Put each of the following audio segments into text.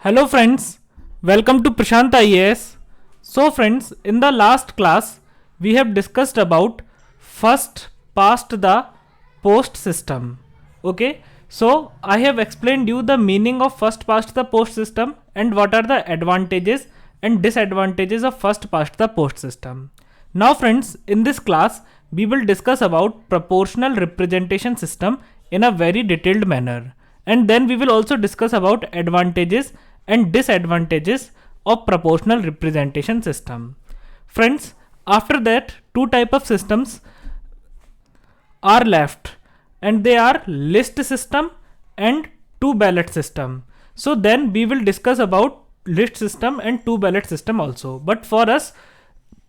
Hello friends, welcome to Prashant IAS. So friends, in the last class, we have discussed about first past the post system. Okay, so I have explained you the meaning of first past the post system and what are the advantages and disadvantages of first past the post system. Now friends, in this class, we will discuss about proportional representation system in a very detailed manner. And then we will also discuss about advantages and disadvantages of proportional representation system. Friends, after that, two type of systems are left, and they are list system and two ballot system. So then we will discuss about list system and two ballot system also. But for us,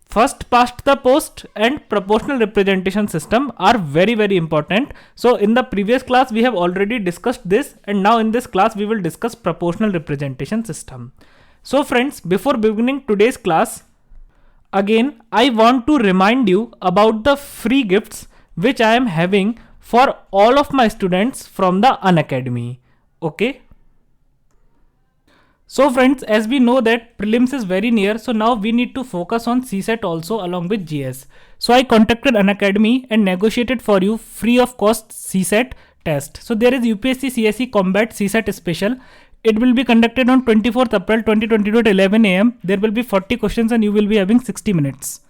first past the post and proportional representation system are very important. So in the previous class we have already discussed this, and now in this class we will discuss proportional representation system. So friends, before beginning today's class, again I want to remind you about the free gifts which I am having for all of my students from the Unacademy. Okay. So friends, as we know that prelims is very near, so now we need to focus on CSET also along with GS. So I contacted Unacademy and negotiated for you free of cost CSET test. So there is UPSC CSE Combat CSET Special. It will be conducted on 24th April 2022 at 11 am. There will be 40 questions and you will be having 60 minutes.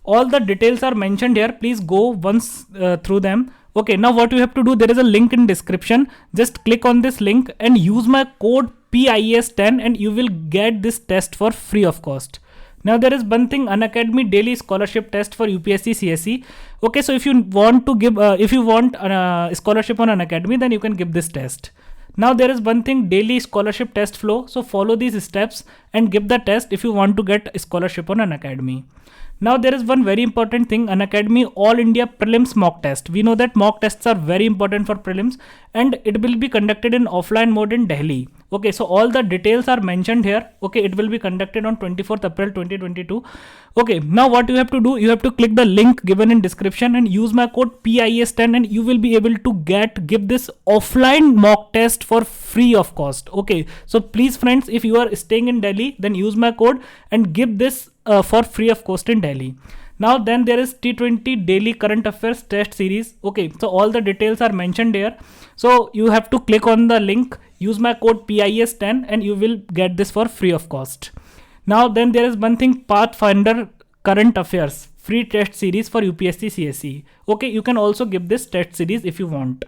All the details are mentioned here. Please go once through them. Okay, now what you have to do, there is a link in description. Just click on this link and use my code PIS10 and you will get this test for free of cost. Now there is one thing, Unacademy daily scholarship test for UPSC CSE. Okay, so if you want to give, scholarship on Unacademy, then you can give this test. Now there is one thing, daily scholarship test flow. So follow these steps and give the test if you want to get a scholarship on Unacademy. Now there is one very important thing, Unacademy All India Prelims mock test. We know that mock tests are very important for prelims and it will be conducted in offline mode in Delhi. Okay, so all the details are mentioned here. Okay, it will be conducted on 24th April 2022. Okay, now what you have to do, you have to click the link given in description and use my code PIS10 and you will be able to give this offline mock test for free of cost. Okay, so please friends, if you are staying in Delhi, then use my code and give this for free of cost in Delhi. Now then there is T20 daily current affairs test series. Okay, so all the details are mentioned here. So you have to click on the link, use my code PIS10 and you will get this for free of cost. Now then there is one thing, Pathfinder current affairs free test series for UPSC CSE. Okay, you can also give this test series if you want.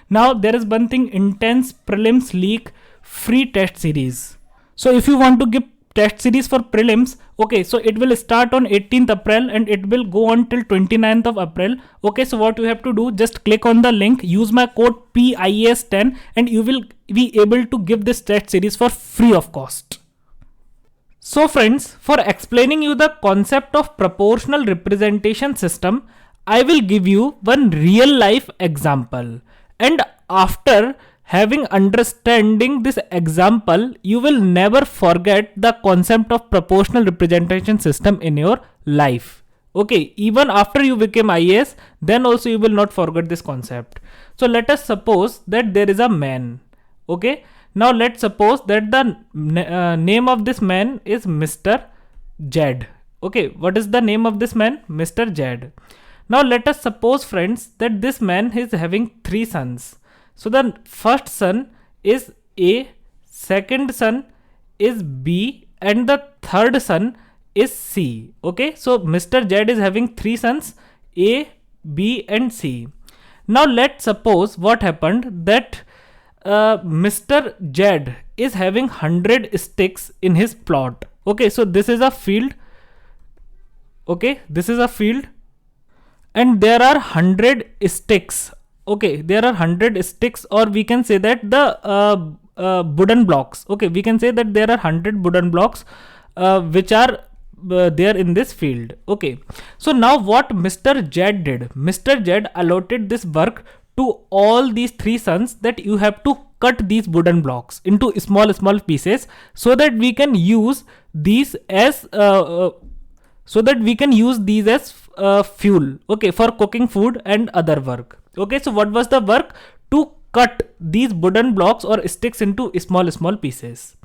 Now there is one thing, intense prelims leak free test series. So if you want to give test series for prelims, okay, so it will start on 18th April and it will go on till 29th of April. Okay, so what you have to do, just click on the link, use my code PIS10 and you will be able to give this test series for free of cost. So friends, for explaining you the concept of proportional representation system, I will give you one real life example, and after having understanding this example, you will never forget the concept of proportional representation system in your life. Okay, even after you become IAS, then also you will not forget this concept. So let us suppose that there is a man. Okay, now let's suppose that the name of this man is Mr. Jed. Okay, what is the name of this man? Mr. Jed. Now let us suppose friends that this man is having three sons. So the first son is A, second son is B and the third son is C. Okay, so Mr. Jed is having three sons, A, B and C. Now let's suppose what happened, that Mr. Jed is having 100 sticks in his plot. Okay, so this is a field. Okay, this is a field and there are 100 sticks. Okay, there are 100 sticks, or we can say that the wooden blocks. Okay, we can say that there are 100 wooden blocks which are there in this field. Okay, so now what Mr. Jed did, Mr. Jed allotted this work to all these three sons, that you have to cut these wooden blocks into small pieces so that we can use these as fuel, okay, for cooking food and other work. Okay, so what was the work? To cut these wooden blocks or sticks into small pieces.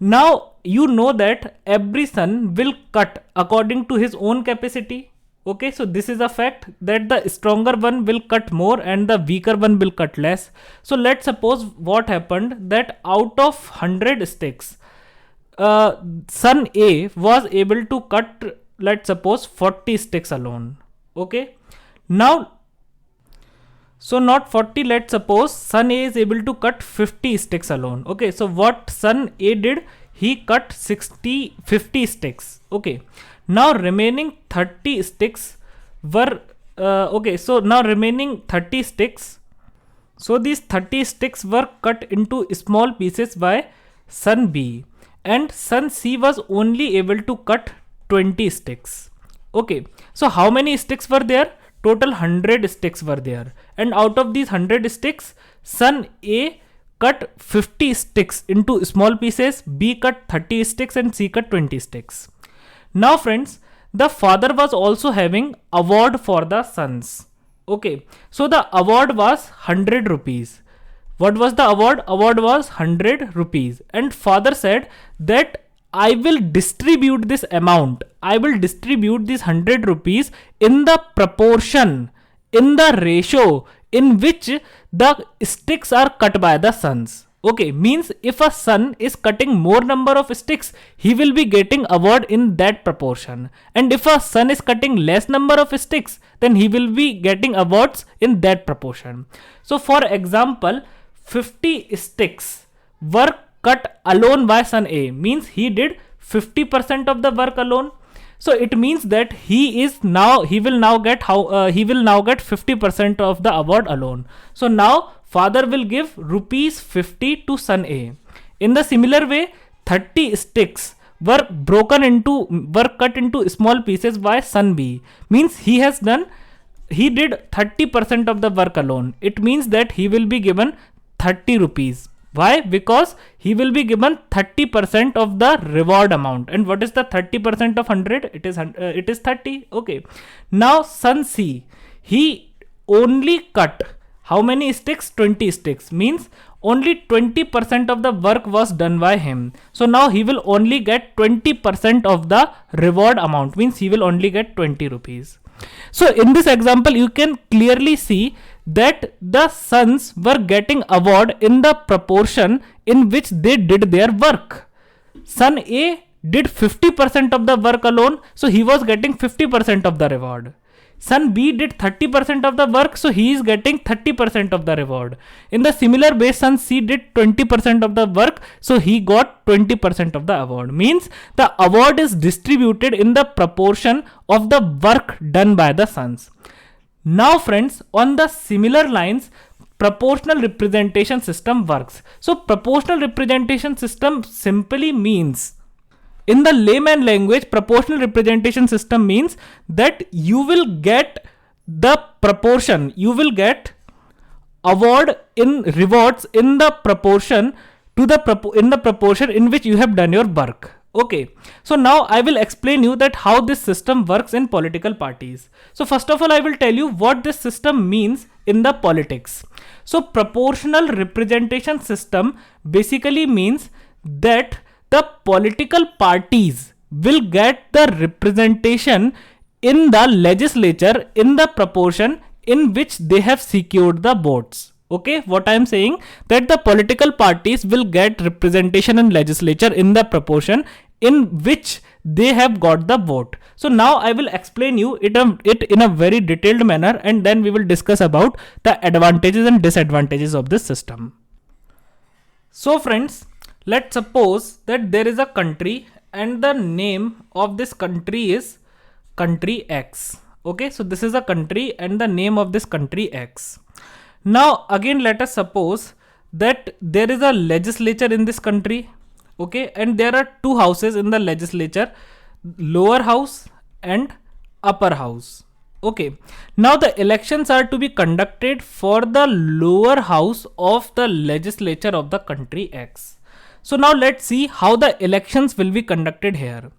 Now you know that every son will cut according to his own capacity. Okay, so this is a fact that the stronger one will cut more and the weaker one will cut less. So let's suppose what happened, that out of 100 sticks, son A was able to cut, let's suppose, 40 sticks alone. Okay, now, so not 40, let's suppose son A is able to cut 50 sticks alone. Okay, so what son A did, he cut 50 sticks. Okay, now remaining 30 sticks were okay, so now remaining 30 sticks, so these 30 sticks were cut into small pieces by son B, and son C was only able to cut 20 sticks. Okay, so how many sticks were there? Total 100 sticks were there, and out of these 100 sticks, son A cut 50 sticks into small pieces, B cut 30 sticks, and C cut 20 sticks. Now friends, the father was also having award for the sons. Okay, so the award was 100 rupees. What was the award? Award was 100 rupees, and father said that I will distribute this amount. I will distribute these 100 rupees in the proportion, in the ratio in which the sticks are cut by the sons. Okay, means if a son is cutting more number of sticks, he will be getting award in that proportion. And if a son is cutting less number of sticks, then he will be getting awards in that proportion. So for example, 50 sticks were cut alone by son A, means he did 50% of the work alone. So it means that he will now get 50% of the award alone. So now father will give rupees 50 to son A. In the similar way, 30 sticks were cut into small pieces by son B, means he did 30% of the work alone. It means that he will be given 30 rupees. Why? Because he will be given 30% of the reward amount. And what is the 30% of 100? It is 30. Okay. Now son C, he only cut how many sticks? 20 sticks. Means only 20% of the work was done by him. So now he will only get 20% of the reward amount. Means he will only get 20 rupees. So in this example, you can clearly see that the sons were getting award in the proportion in which they did their work. Son A did 50% of the work alone, so he was getting 50% of the reward. Son B did 30% of the work, so he is getting 30% of the reward. In the similar way, son C did 20% of the work, so he got 20% of the award. Means the award is distributed in the proportion of the work done by the sons. Now friends, on the similar lines, proportional representation system works. So proportional representation system simply means, in the layman language, proportional representation system means that you will get the proportion, you will get award in rewards in the proportion to the proportion in which you have done your work. Okay, so now I will explain you that how this system works in political parties. So first of all, I will tell you what this system means in the politics. So proportional representation system basically means that the political parties will get the representation in the legislature in the proportion in which they have secured the votes. Okay, what I am saying, that the political parties will get representation in legislature in the proportion in which they have got the vote. So now I will explain you it in a very detailed manner, and then we will discuss about the advantages and disadvantages of this system. So friends, let's suppose that there is a country and the name of this country is country X. Okay, so this is a country and the name of this country X. Now again, let us suppose that there is a legislature in this country. Okay, and there are two houses in the legislature, lower house and upper house. Okay, now the elections are to be conducted for the lower house of the legislature of the country X. So now let's see how the elections will be conducted here.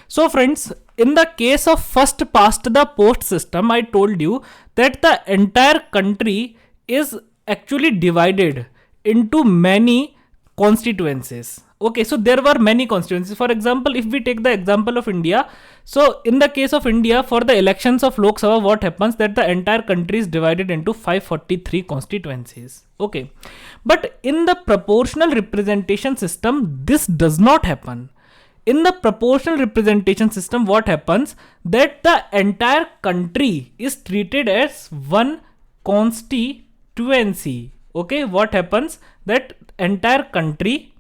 So friends, in the case of first past the post system, I told you that the entire country is actually divided into many constituencies. Okay, so there were many constituencies. For example, if we take the example of India, so in the case of India, for the elections of Lok Sabha, what happens that the entire country is divided into 543 constituencies. Okay, but in the proportional representation system, this does not happen. In the proportional representation system, what happens that the entire country is treated as one constituency. Okay, what happens that entire country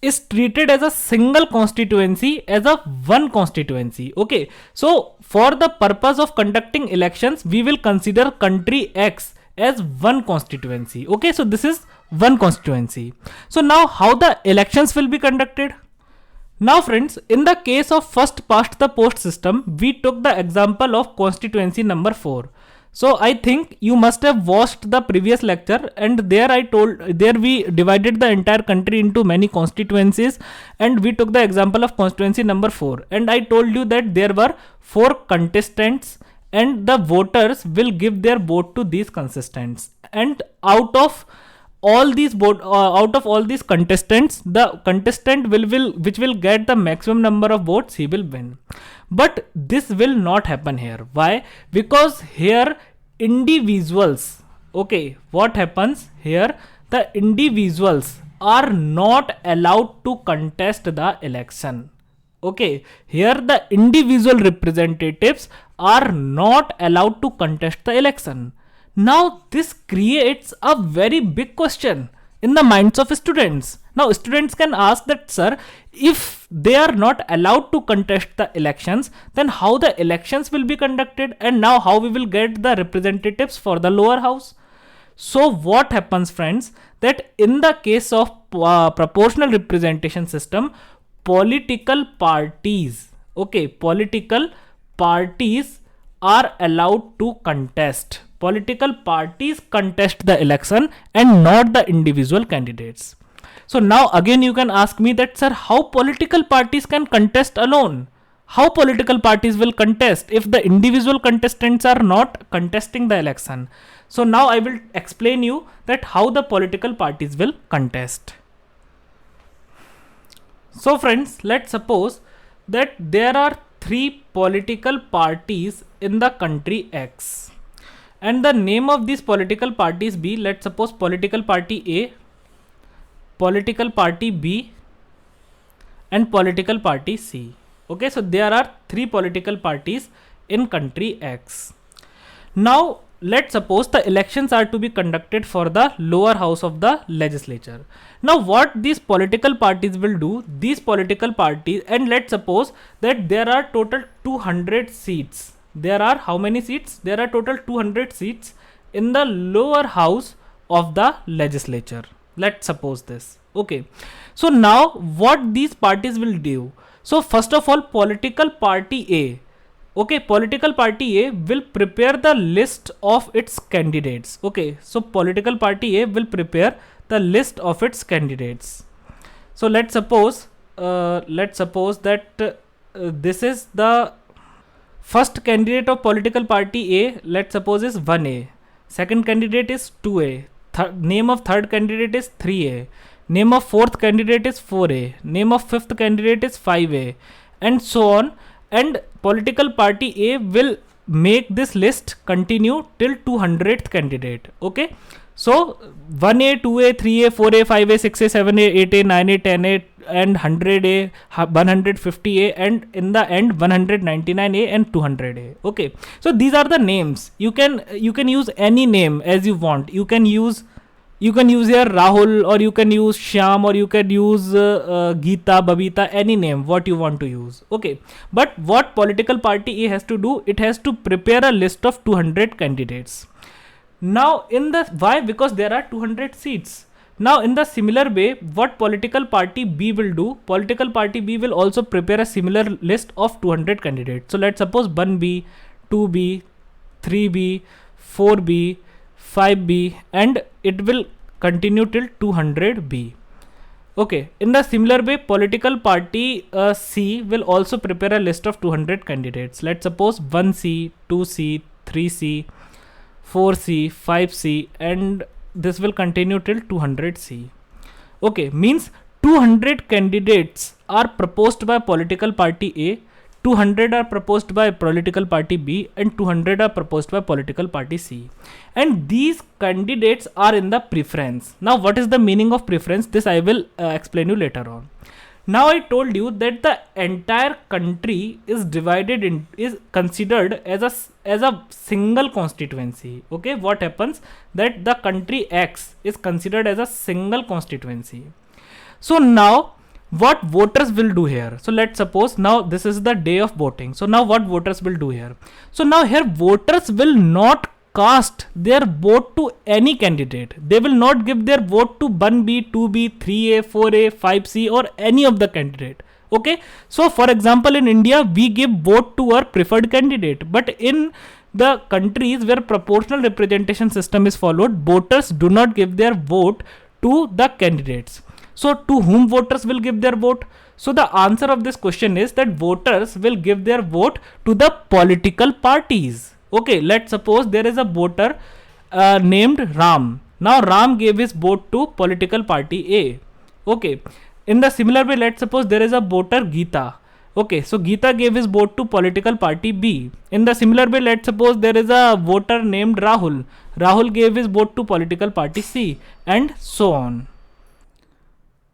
is treated as a single constituency, as a one constituency. Okay, so for the purpose of conducting elections, we will consider country X as one constituency. Okay, so this is one constituency. So now how the elections will be conducted? Now friends, in the case of first past the post system, we took the example of constituency number 4. So I think you must have watched the previous lecture, and there we divided the entire country into many constituencies, and we took the example of constituency number 4, and I told you that there were 4 contestants and the voters will give their vote to these contestants, and out of all these contestants, the contestant which will get the maximum number of votes, he will win. But this will not happen here. Why? Because here individuals, okay, what happens here, the individuals are not allowed to contest the election. Okay, here the individual representatives are not allowed to contest the election. Now this creates a very big question in the minds of students. Now students can ask that, sir, if they are not allowed to contest the elections, then how the elections will be conducted, and now how we will get the representatives for the lower house? So what happens, friends, that in the case of proportional representation system, political parties are allowed to contest. Political parties contest the election and not the individual candidates. So now again you can ask me that, sir, how political parties can contest alone? How political parties will contest if the individual contestants are not contesting the election? So now I will explain you that how the political parties will contest. So friends, let's suppose that there are 3 political parties in the country X, and the name of these political parties be, let's suppose, political party A, political party B, and political party C. Okay, so there are 3 political parties in country X. Now let's suppose the elections are to be conducted for the lower house of the legislature. Now what these political parties will do, these political parties, and let's suppose that there are total 200 seats. There are how many seats? There are total 200 seats in the lower house of the legislature. Let's suppose this. Okay, so now what these parties will do? So first of all, political party A, okay, political party A will prepare the list of its candidates. Okay, so political party A will prepare the list of its candidates. So let's suppose that this is the first candidate of political party A, let's suppose, is 1A. Second candidate is 2A. Name of third candidate is 3A. Name of fourth candidate is 4A. Name of fifth candidate is 5A. And so on. And political party A will make this list continue till 200th candidate. Okay. So 1A, 2A, 3A, 4A, 5A, 6A, 7A, 8A, 9A, 10A, and 100A, 150A, and in the end 199A and 200A. Okay, so these are the names. You can use any name as you want. You can use here Rahul, or you can use Shyam, or you can use Geeta, Babita, any name what you want to use. Okay, but what political party A has to do, it has to prepare a list of 200 candidates. Now why? Because there are 200 seats. Now in the similar way, what political party B will do, political party B will also prepare a similar list of 200 candidates. So let's suppose 1B, 2B, 3B, 4B, 5B, and it will continue till 200B. Okay, in the similar way, political party C will also prepare a list of 200 candidates. Let's suppose 1C, 2C, 3C, 4C, 5C, and this will continue till 200C. Okay, means 200 candidates are proposed by political party A, 200 are proposed by political party B, and 200 are proposed by political party C. And these candidates are in the preference. Now, what is the meaning of preference? This I will explain you later on. Now I told you that the entire country is considered as a single constituency. Okay, what happens that the country X is considered as a single constituency. So now what voters will do here? So let's suppose now this is the day of voting. So now what voters will do here? So now here voters will not cast their vote to any candidate. They will not give their vote to 1B, 2B, 3A, 4A, 5C or any of the candidate. Okay. So for example, in India, we give vote to our preferred candidate. But in the countries where proportional representation system is followed, voters do not give their vote to the candidates. So to whom voters will give their vote? So the answer of this question is that voters will give their vote to the political parties. Okay, let's suppose there is a voter named Ram. Now Ram gave his vote to political party A. Okay, in the similar way, let's suppose there is a voter Geeta. Okay, so Geeta gave his vote to political party B. In the similar way, let's suppose there is a voter named Rahul. Rahul gave his vote to political party C, and so on.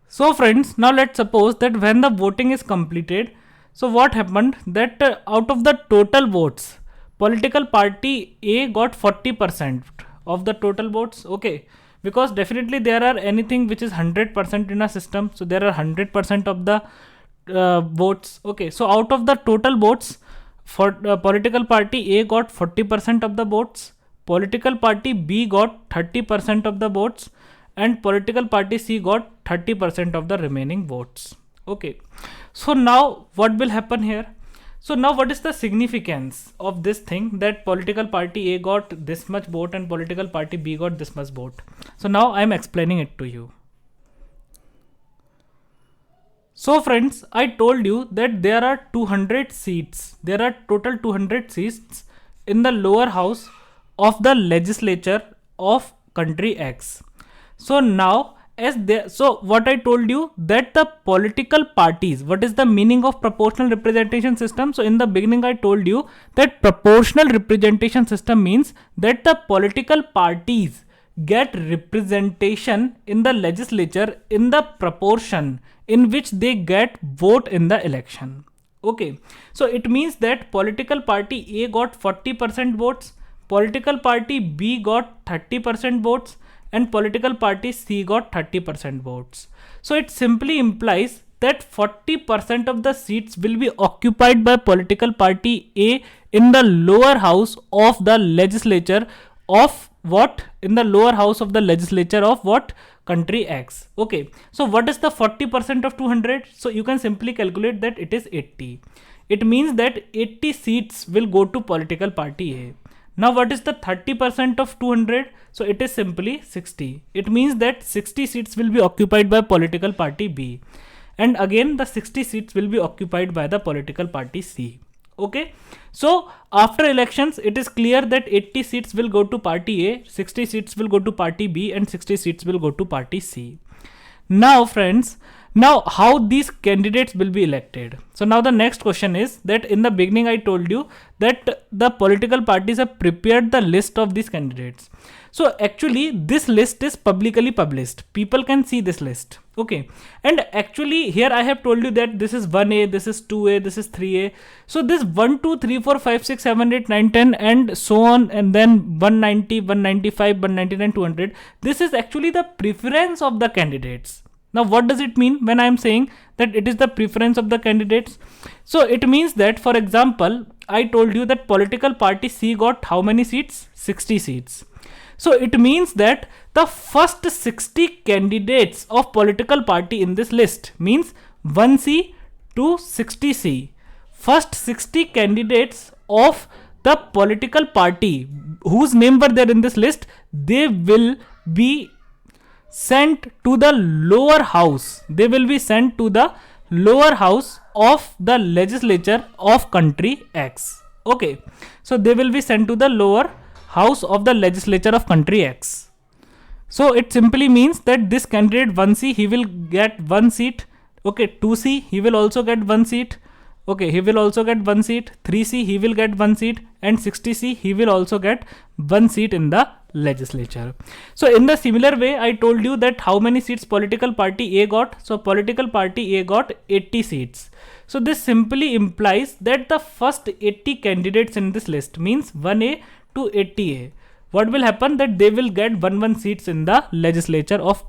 So friends, now let's suppose that when the voting is completed, so what happened that out of the total votes, political party A got 40% of the total votes. Okay, because definitely there are anything which is 100% in a system. So there are 100% of the votes. Okay, so out of the total votes, for political party A got 40% of the votes, political party B got 30% of the votes, and political party C got 30% of the remaining votes. Okay, so now what will happen here? So now what is the significance of this thing that political party A got this much vote and political party B got this much vote? So now I am explaining it to you. So friends, I told you that there are 200 seats. There are total 200 seats in the lower house of the legislature of country X. So now so what I told you that the political parties, what is the meaning of proportional representation system? So in the beginning I told you that proportional representation system means that the political parties get representation in the legislature in the proportion in which they get vote in the election. Okay, so it means that political party A got 40% votes, political party B got 30% votes, and political party C got 30% votes. So it simply implies that 40% of the seats will be occupied by political party A in the lower house of the legislature of what? In the lower house of the legislature of what? Country X. Okay, so what is the 40% of 200? So you can simply calculate that it is 80. It means that 80 seats will go to political party A. Now what is the 30% of 200? So it is simply 60. It means that 60 seats will be occupied by political party B. And again the 60 seats will be occupied by the political party C. Okay. So after elections, it is clear that 80 seats will go to party A, 60 seats will go to party B, and 60 seats will go to party C. Now friends, now how these candidates will be elected? So now the next question is that in the beginning I told you that the political parties have prepared the list of these candidates. So actually this list is publicly published. People can see this list. Okay. And actually here I have told you that this is 1A, this is 2A, this is 3A. So this 1, 2, 3, 4, 5, 6, 7, 8, 9, 10 and so on, and then 190, 195, 199, 200. This is actually the preference of the candidates. Now what does it mean when I am saying that it is the preference of the candidates? So it means that, for example, I told you that political party C got how many seats? 60 seats. So it means that the first 60 candidates of political party in this list means 1C to 60C. First 60 candidates of the political party whose name were there in this list, they will be sent to the lower house. They will be sent to the lower house of the legislature of country X. Okay. So they will be sent to the lower house of the legislature of country X. So it simply means that this candidate 1C, he will get 1 seat. Okay, 2C, he will also get 1 seat. Okay, he will also get 1 seat. 3C, he will get 1 seat. And 60C, he will also get 1 seat in the legislature. So in the similar way, I told you that how many seats political party A got. So political party A got 80 seats. So this simply implies that the first 80 candidates in this list, means 1A to 80A, what will happen, that they will get 1 seats in the legislature of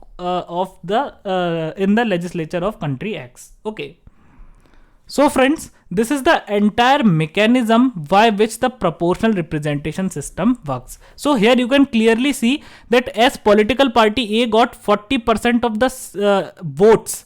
legislature of country X. Okay. So friends, this is the entire mechanism by which the proportional representation system works. So here you can clearly see that as political party A got 40% of the votes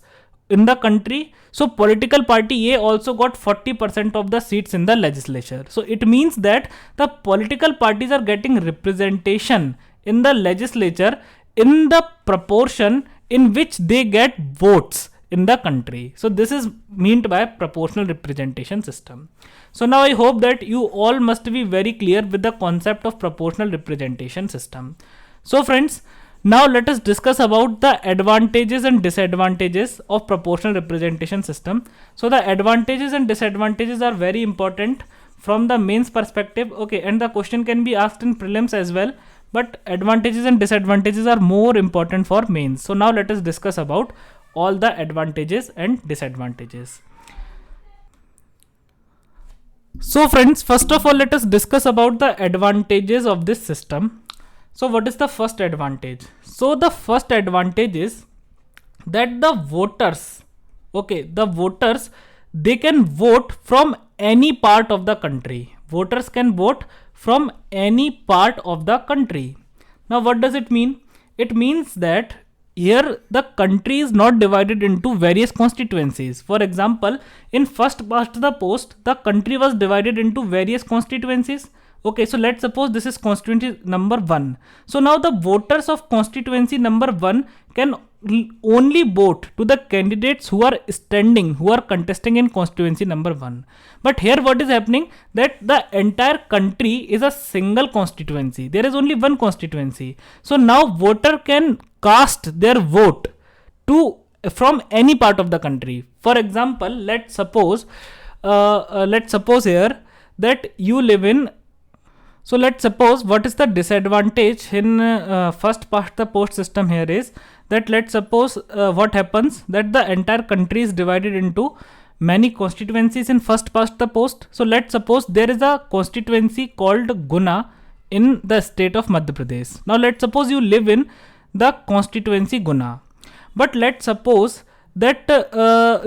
in the country, so political party A also got 40% of the seats in the legislature. So it means that the political parties are getting representation in the legislature in the proportion in which they get votes in the country. So this is meant by proportional representation system. So now I hope that you all must be very clear with the concept of proportional representation system. So friends, now let us discuss about the advantages and disadvantages of proportional representation system. So the advantages and disadvantages are very important from the mains perspective. Okay, and the question can be asked in prelims as well, but advantages and disadvantages are more important for mains. So now let us discuss about all the advantages and disadvantages. So friends, first of all, let us discuss about the advantages of this system. So what is the first advantage? So the first advantage is that the voters, they can vote from any part of the country. Voters can vote from any part of the country. Now what does it mean? It means that here the country is not divided into various constituencies. For example, in first past the post, the country was divided into various constituencies. Okay, so let's suppose this is constituency number 1. So now the voters of constituency number 1 can only vote to the candidates who are contesting in constituency number 1. But here what is happening, that the entire country is a single constituency. There is only one constituency. So now voter can cast their vote from any part of the country. For example, let's suppose here that you live in. So let's suppose what is the disadvantage in first past the post system here is that let's suppose what happens, that the entire country is divided into many constituencies in first past the post. So let's suppose there is a constituency called Guna in the state of Madhya Pradesh. Now let's suppose you live in the constituency Guna, but let's suppose that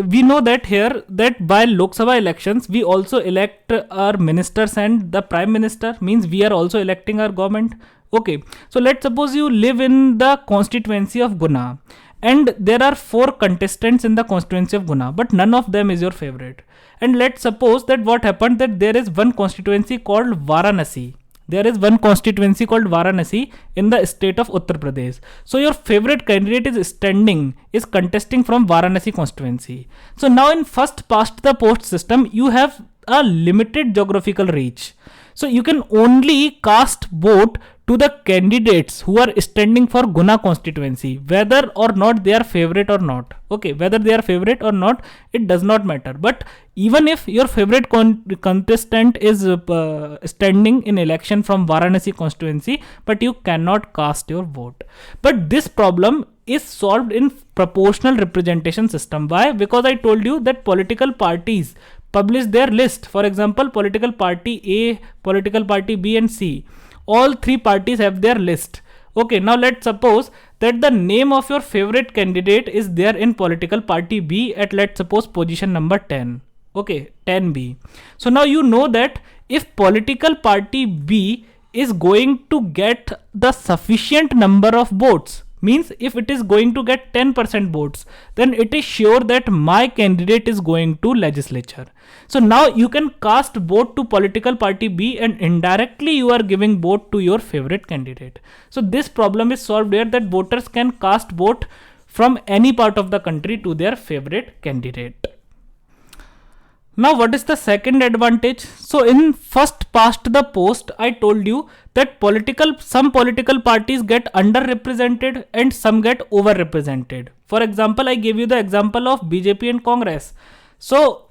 we know that here that by Lok Sabha elections we also elect our ministers and the prime minister, means we are also electing our government. Okay, so let's suppose you live in the constituency of Guna and there are 4 contestants in the constituency of Guna, but none of them is your favorite. And let's suppose that what happened, that there is one constituency called Varanasi. There is one constituency called Varanasi in the state of Uttar Pradesh. So your favorite candidate is contesting from Varanasi constituency. So now in first past the post system, you have a limited geographical reach. So you can only cast vote to the candidates who are standing for Guna constituency, whether or not they are favorite or not. Okay, whether they are favorite or not, it does not matter. But even if your favorite contestant is standing in election from Varanasi constituency, but you cannot cast your vote. But this problem is solved in proportional representation system. Why? Because I told you that political parties publish their list. For example, political party A, political party B and C. All 3 parties have their list. Okay, now let's suppose that the name of your favorite candidate is there in political party B at, let's suppose, position number 10. Okay, 10B. So now you know that if political party B is going to get the sufficient number of votes, means if it is going to get 10% votes, then it is sure that my candidate is going to legislature. So now you can cast vote to political party B and indirectly you are giving vote to your favorite candidate. So this problem is solved here, that voters can cast vote from any part of the country to their favorite candidate. Now, what is the second advantage? So, in first past the post, I told you that some political parties get underrepresented and some get overrepresented. For example, I gave you the example of BJP and Congress. So,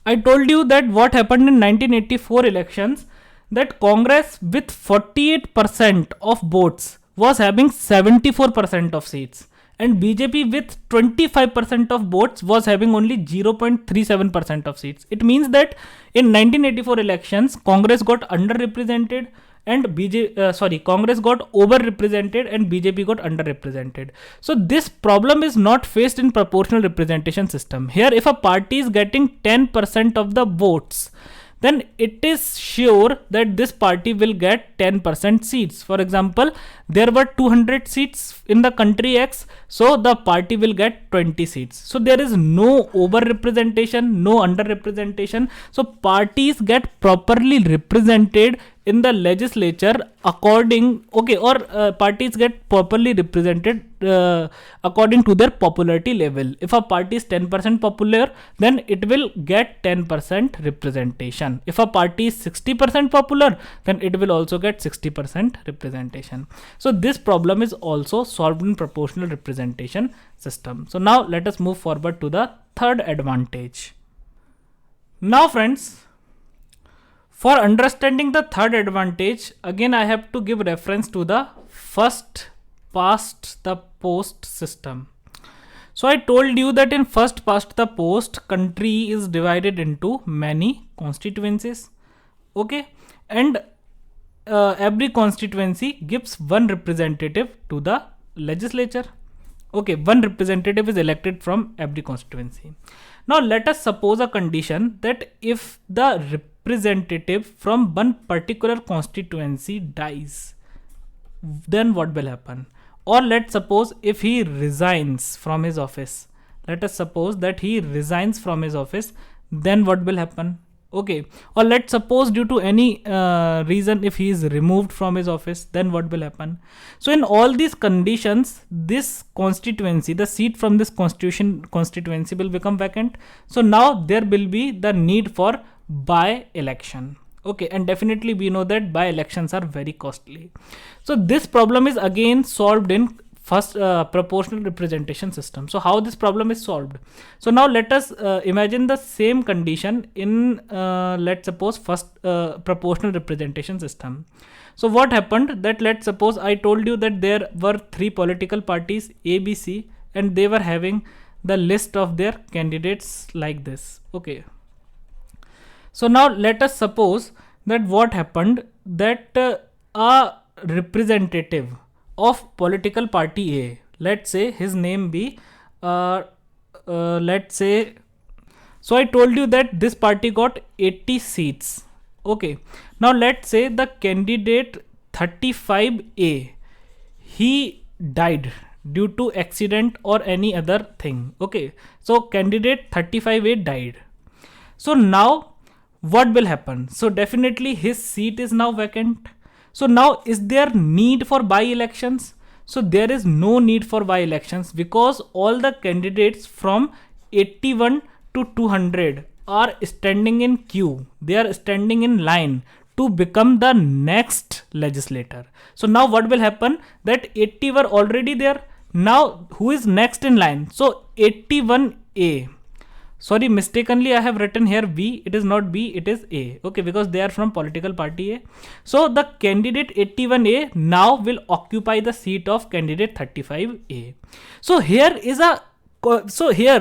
I told you that what happened in 1984 elections, that Congress with 48% of votes was having 74% of seats, and BJP with 25% of votes was having only 0.37% of seats. It means that in 1984 elections, Congress got underrepresented and Congress got overrepresented and BJP got underrepresented. So this problem is not faced in proportional representation system. Here, if a party is getting 10% of the votes, then it is sure that this party will get 10% seats. For example, there were 200 seats in the country X, so the party will get 20 seats. So there is no over representation, no under representation. So parties get properly represented in the legislature parties get properly represented according to their popularity level. If a party is 10% popular, then it will get 10% representation. If a party is 60% popular, then it will also get 60% representation. So this problem is also solved in proportional representation system. So now let us move forward to the third advantage. Now friends, for understanding the third advantage, again I have to give reference to the first past the post system. So I told you that in first past the post, country is divided into many constituencies. Okay, and every constituency gives one representative to the legislature. Okay, one representative is elected from every constituency. Now let us suppose a condition that if the representative from one particular constituency dies, then what will happen? Or let's suppose if he resigns from his office. Let us suppose that he resigns from his office, then what will happen? Okay, or let's suppose due to any reason if he is removed from his office, then what will happen? So in all these conditions, this constituency, the seat from this constituency will become vacant. So now there will be the need for by-election. Okay, and definitely we know that by-elections are very costly. So this problem is again solved in first proportional representation system. So how this problem is solved? So now let us imagine the same condition in let's suppose first proportional representation system. So what happened, that let's suppose I told you that there were three political parties A, B, C, and they were having the list of their candidates like this. Okay, so now let us suppose that what happened, that a representative of political party A, let's say his name be let's say, so I told you that this party got 80 seats. Okay, now let's say the candidate 35A, he died due to accident or any other thing. Okay, so candidate 35A died. So now what will happen? So definitely his seat is now vacant. So now is there need for by-elections? So there is no need for by-elections because all the candidates from 81 to 200 are standing in queue. They are standing in line to become the next legislator. So now what will happen? That 80 were already there. Now who is next in line? So 81A. Sorry, mistakenly I have written here V. It is not B, it is A. Okay, because they are from political party A. So the candidate 81A now will occupy the seat of candidate 35A. So here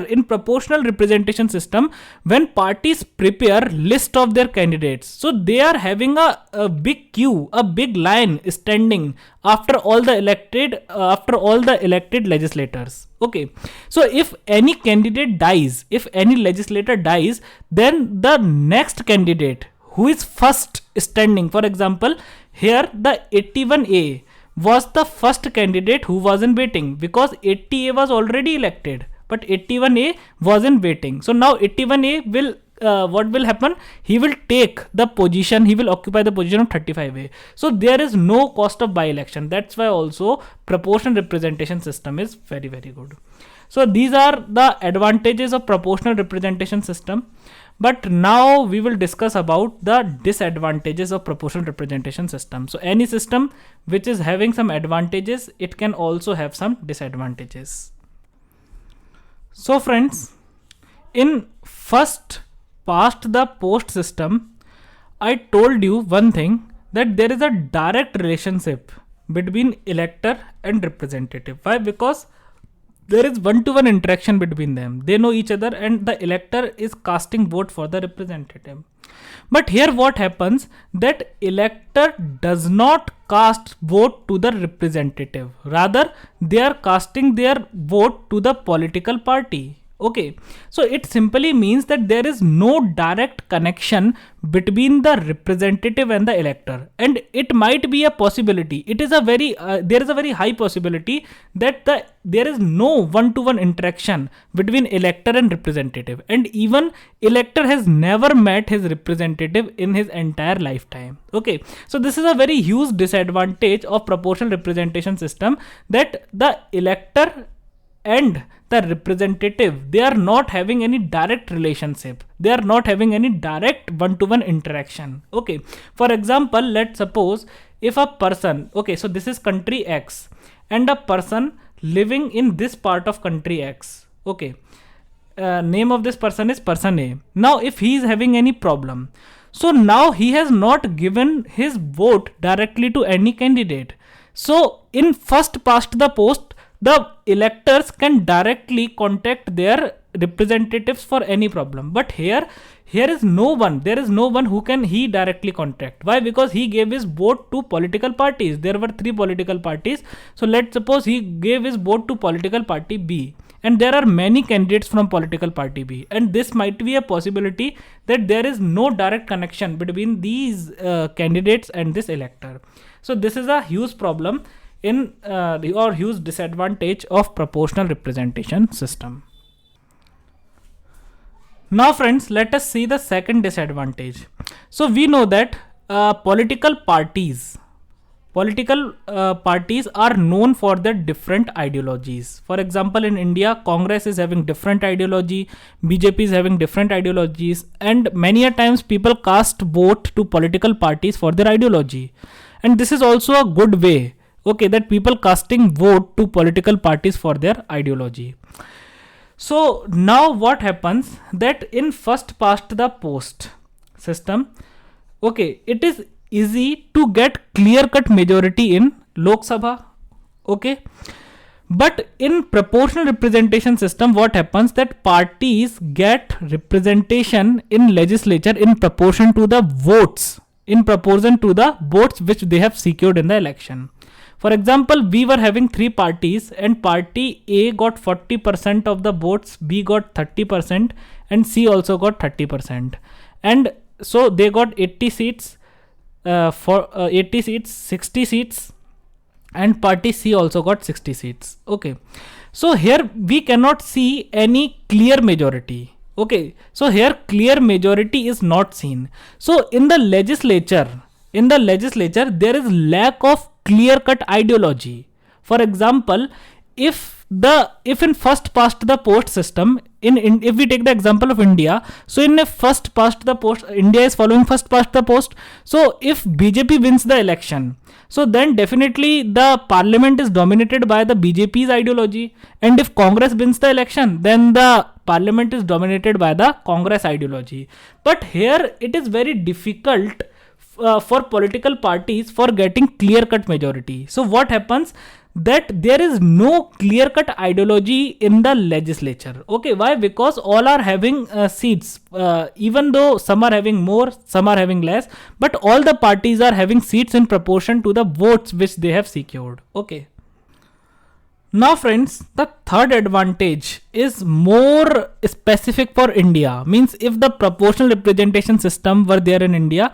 in proportional representation system, when parties prepare list of their candidates, so they are having a big queue, a big line standing after all the elected legislators. Okay, so if any candidate dies, if any legislator dies, then the next candidate who is first standing, for example, here the 81A was the first candidate who was in waiting because 80A was already elected, but 81A was in waiting. So now 81A will what will happen? He will take the position, he will occupy the position of 35A. So there is no cost of by-election. That's why also proportional representation system is very, very good. So these are the advantages of proportional representation system. But now we will discuss about the disadvantages of proportional representation system. So any system which is having some advantages, it can also have some disadvantages. So friends, in first past the post system, I told you one thing, that there is a direct relationship between elector and representative. Why? Because there is one-to-one interaction between them. They know each other and the elector is casting vote for the representative. But here what happens, that elector does not cast vote to the representative. Rather, they are casting their vote to the political party. Okay, so it simply means that there is no direct connection between the representative and the elector, and it might be a possibility. It is a very there is a very high possibility that there is no one-to-one interaction between elector and representative, and even elector has never met his representative in his entire lifetime. Okay, so this is a very huge disadvantage of proportional representation system, that the elector and the representative, they are not having any direct relationship, they are not having any direct one-to-one interaction. Okay, for example, let's suppose if a person, okay, so this is country X and a person living in this part of country X, okay, name of this person is person A. Now if he is having any problem, so now he has not given his vote directly to any candidate. So in first past the post, the electors can directly contact their representatives for any problem. But here is no one, there is no one who can he directly contact. Why? Because he gave his vote to political parties. There were 3 political parties. So let's suppose he gave his vote to political party B, and there are many candidates from political party B, and this might be a possibility that there is no direct connection between these candidates and this elector. So this is a huge problem in or huge disadvantage of proportional representation system. Now friends, let us see the second disadvantage. So we know that political parties are known for their different ideologies. For example, in India, Congress is having different ideology, BJP is having different ideologies, and many a times people cast vote to political parties for their ideology. And this is also a good way, okay, that people casting vote to political parties for their ideology. So now what happens, that in first past the post system, okay, it is easy to get clear cut majority in Lok Sabha, okay, but in proportional representation system, what happens, that parties get representation in legislature in proportion to the votes, which they have secured in the election. For example, we were having 3 parties, and party A got 40% of the votes, B got 30%, and C also got 30%. And so they got 80 seats, 60 seats, and party C also got 60 seats. Okay, so here we cannot see any clear majority. Okay, so here clear majority is not seen. So in the legislature, there is lack of clear cut ideology. For example, if in first past the post system, if we take the example of India, so in a first past the post, India is following first past the post. So if BJP wins the election, so then definitely the parliament is dominated by the BJP's ideology, and if Congress wins the election, then the parliament is dominated by the Congress ideology. But here it is very difficult for political parties for getting clear cut majority. So what happens, that there is no clear cut ideology in the legislature. Okay, why? Because all are having seats, even though some are having more, some are having less, but all the parties are having seats in proportion to the votes which they have secured. Okay, now friends, the third advantage is more specific for India. Means if the proportional representation system were there in India,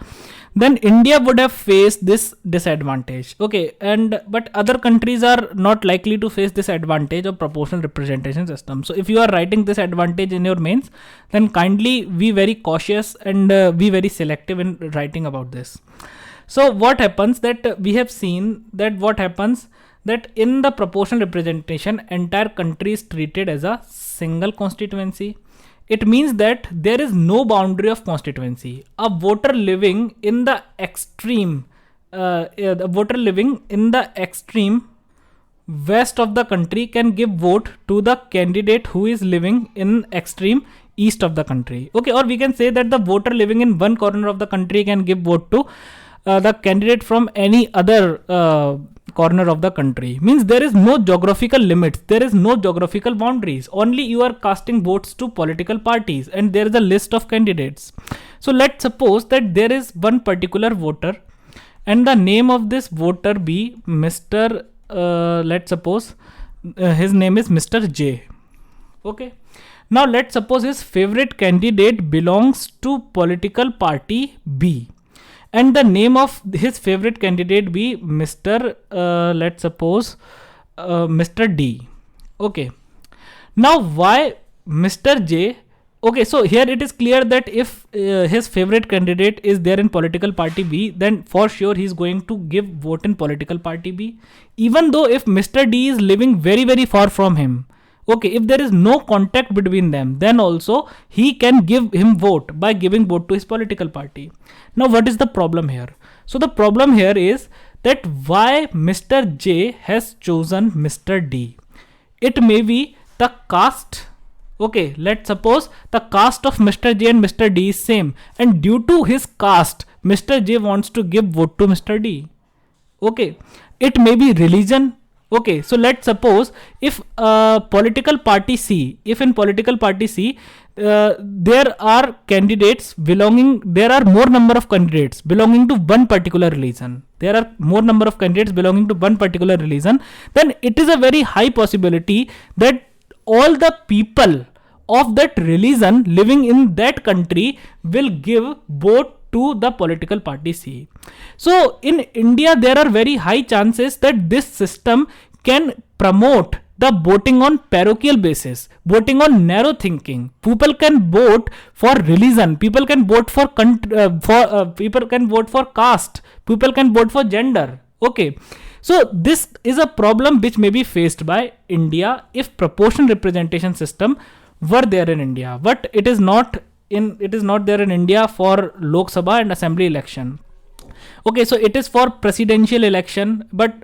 then India would have faced this disadvantage. Okay, but other countries are not likely to face this advantage of proportional representation system. So if you are writing this advantage in your mains, then kindly be very cautious and be very selective in writing about this. So what happens, that we have seen that what happens, that in the proportional representation, entire country is treated as a single constituency. it means that there is no boundary of constituency. A voter living in the extreme, the voter living in the extreme west of the country can give vote to the candidate who is living in extreme east of the country. Okay, or we can say that the voter living in one corner of the country can give vote to the candidate from any other corner of the country. Means there is no geographical limits, there is no geographical boundaries, only you are casting votes to political parties and there is a list of candidates. So let's suppose that there is one particular voter and the name of this voter be Mr. Let's suppose his name is Mr. J. Okay, now let's suppose his favorite candidate belongs to political party B and the name of his favorite candidate be Mr. Let's suppose Mr. D. Okay, now why Mr. J? Okay, so here it is clear that if his favorite candidate is there in political party B, then for sure he is going to give vote in political party B, even though if Mr. D is living very very far from him. Okay, if there is no contact between them, then also he can give him vote by giving vote to his political party. Now what is the problem here? So the problem here is that why Mr. J has chosen Mr. D. It may be the caste. Okay, let's suppose the caste of Mr. J and Mr. D is same and due to his caste, Mr. J wants to give vote to Mr. D. Okay, it may be religion. Okay, so let's suppose if political party C, if in political party C, there are candidates belonging, there are more number of candidates belonging to one particular religion. There are more number of candidates belonging to one particular religion, then it is a very high possibility that all the people of that religion living in that country will give vote to the political party C. So in India there are very high chances that this system can promote the voting on parochial basis, voting on narrow thinking. People can vote for religion, people can vote for people can vote for caste, people can vote for gender. Okay, so this is a problem which may be faced by India if proportional representation system were there in India, but it is not there in India for Lok Sabha and Assembly election. Okay, so it is for presidential election, but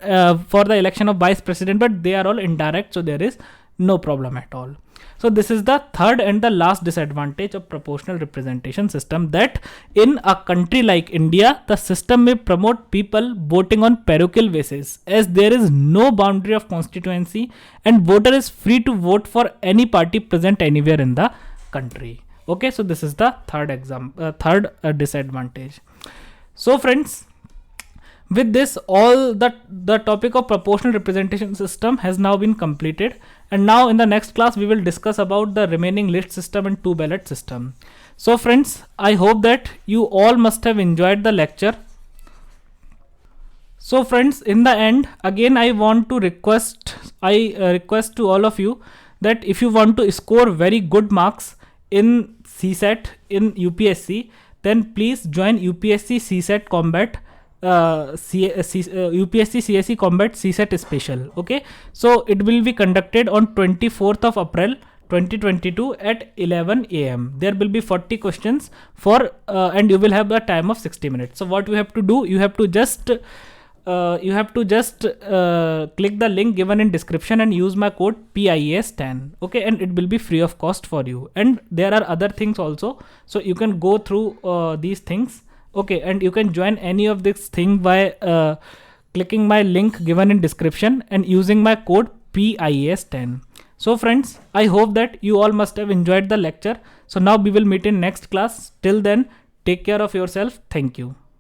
for the election of vice president, but they are all indirect, so there is no problem at all. So this is the third and the last disadvantage of proportional representation system, that in a country like India, the system may promote people voting on parochial basis, as there is no boundary of constituency and voter is free to vote for any party present anywhere in the country. Okay, so this is the third disadvantage. So friends, with this, all the topic of proportional representation system has now been completed, and now in the next class we will discuss about the remaining list system and two ballot system. So friends, I hope that you all must have enjoyed the lecture. So friends, in the end, again I want to request to all of you that if you want to score very good marks in CSET in UPSC, then please join UPSC CSET Combat UPSC CSE Combat CSET Special. Okay, so it will be conducted on 24th of April 2022 at 11 am. There will be 40 questions for and you will have a time of 60 minutes. So what you have to do, you have to just click the link given in description and use my code PIAS10. Okay, and it will be free of cost for you. And there are other things also, so you can go through these things. Okay, and you can join any of this thing by clicking my link given in description and using my code PIAS10. So friends, I hope that you all must have enjoyed the lecture. So now we will meet in next class. Till then, take care of yourself. Thank you.